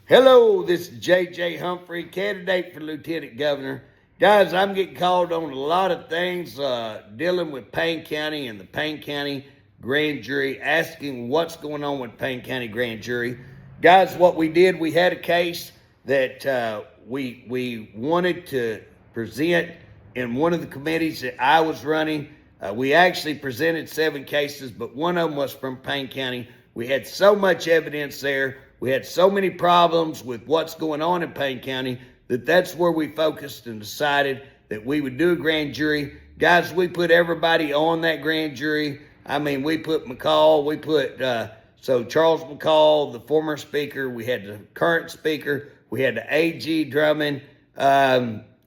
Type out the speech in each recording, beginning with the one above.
Hello, this is J.J. Humphrey, candidate for Lieutenant Governor. Guys, I'm getting called on a lot of things dealing with Payne County and the Payne County grand jury, asking what's going on with Payne County grand jury. Guys, what we did, we had a case that we wanted to present in one of the committees that I was running. We actually presented 7 cases, but one of them was from Payne County. We had so much evidence there. We had so many problems with what's going on in Payne County that's where we focused and decided that we would do a grand jury. Guys, we put everybody on that grand jury. I mean, we put McCall, we put, Charles McCall, the former speaker, we had the current speaker, we had the AG Drummond,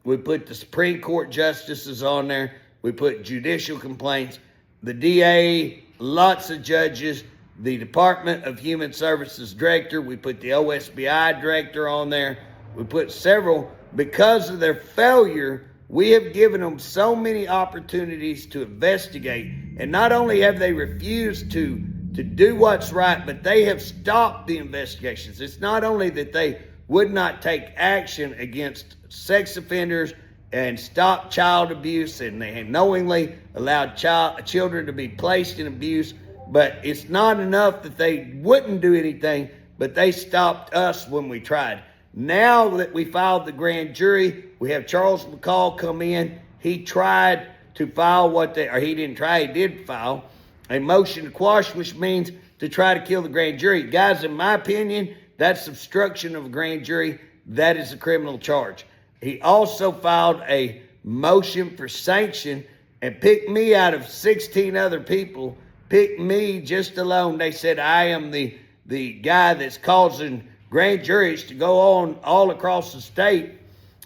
we put the Supreme Court justices on there, we put judicial complaints, the DA, lots of judges, the Department of Human Services director, we put the OSBI director on there, we put several. Because of their failure, we have given them so many opportunities to investigate, and not only have they refused to do what's right, but they have stopped the investigations. It's not only that they would not take action against sex offenders and stop child abuse, and they have knowingly allowed children to be placed in abuse, but it's not enough that they wouldn't do anything, but they stopped us when we tried. Now that we filed the grand jury, we have Charles McCall come in. He tried to file he did file a motion to quash, which means to try to kill the grand jury. Guys, in my opinion, that's obstruction of a grand jury. That is a criminal charge. He also filed a motion for sanction and picked me out of 16 other people. Picked me just alone. They said I am the guy that's causing grand juries to go on all across the state,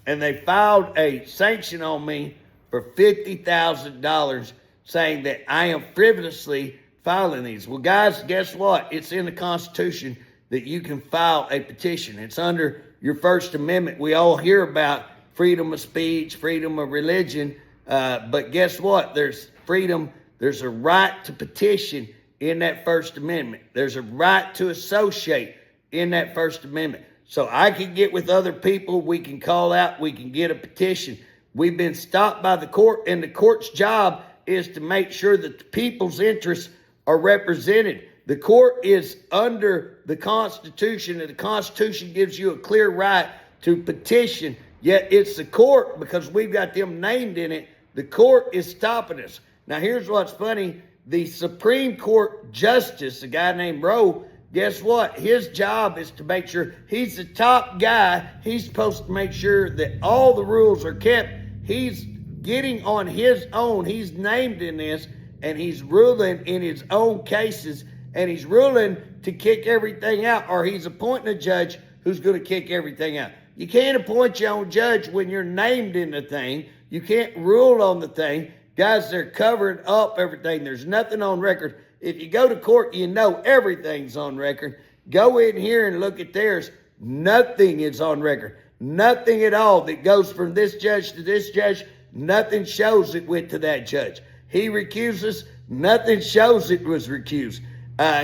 and they filed a sanction on me for $50,000, saying that I am frivolously filing these. Well, guys, guess what? It's in the Constitution that you can file a petition. It's under your First Amendment. We all hear about freedom of speech, freedom of religion, but guess what? There's freedom. There's a right to petition in that First Amendment. There's a right to associate in that First Amendment. So I can get with other people. We can call out. We can get a petition. We've been stopped by the court, and the court's job is to make sure that the people's interests are represented. The court is under the Constitution, and the Constitution gives you a clear right to petition. Yet it's the court, because we've got them named in it, the court is stopping us. Now, here's what's funny. The Supreme Court Justice, a guy named Roe, guess what? His job is to make sure he's the top guy. He's supposed to make sure that all the rules are kept. He's getting on his own. He's named in this, and he's ruling in his own cases, and he's ruling to kick everything out, or he's appointing a judge who's going to kick everything out. You can't appoint your own judge when you're named in the thing. You can't rule on the thing. Guys, they're covering up everything. There's nothing on record. If you go to court, you know everything's on record. Go in here and look at theirs. Nothing is on record. Nothing at all that goes from this judge to this judge. Nothing shows it went to that judge. He recuses. Nothing shows it was recused.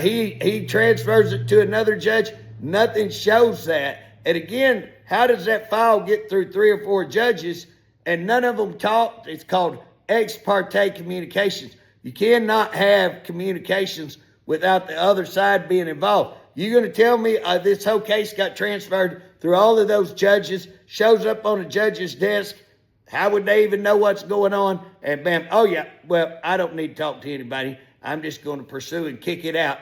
He transfers it to another judge. Nothing shows that. And again, how does that file get through 3 or 4 judges and none of them talked? It's called ex parte communications. You cannot have communications without the other side being involved. You're going to tell me this whole case got transferred through all of those judges, shows up on a judge's desk. How would they even know what's going on? And bam, oh yeah, well, I don't need to talk to anybody. I'm just going to pursue and kick it out.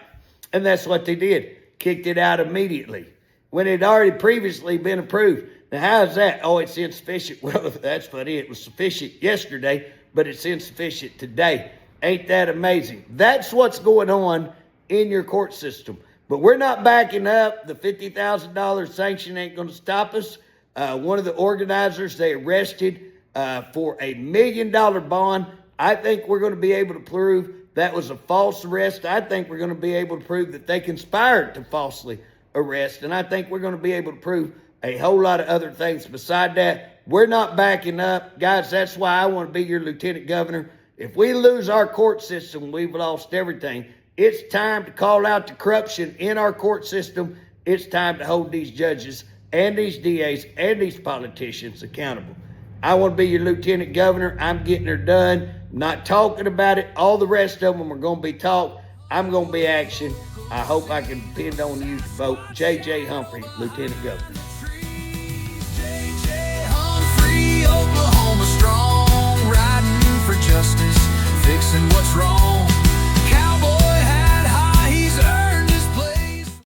And that's what they did. Kicked it out immediately when it had already previously been approved. Now, how is that? Oh, it's insufficient. Well, that's funny. It was sufficient yesterday, but it's insufficient today. Ain't that amazing? That's what's going on in your court system. But we're not backing up. The $50,000 sanction ain't going to stop us. One of the organizers, they arrested for $1 million bond. I think we're going to be able to prove that was a false arrest. I think we're going to be able to prove that they conspired to falsely arrest. And I think we're going to be able to prove a whole lot of other things. Beside that, we're not backing up. Guys, that's why I want to be your lieutenant governor. If we lose our court system, we've lost everything. It's time to call out the corruption in our court system It's time to hold these judges and these DAs and these politicians accountable. I want to be your lieutenant governor. I'm getting her done. I'm not talking about it. All the rest of them are going to be talk. I'm going to be action. I hope I can depend on you to vote J.J. Humphrey, lieutenant governor.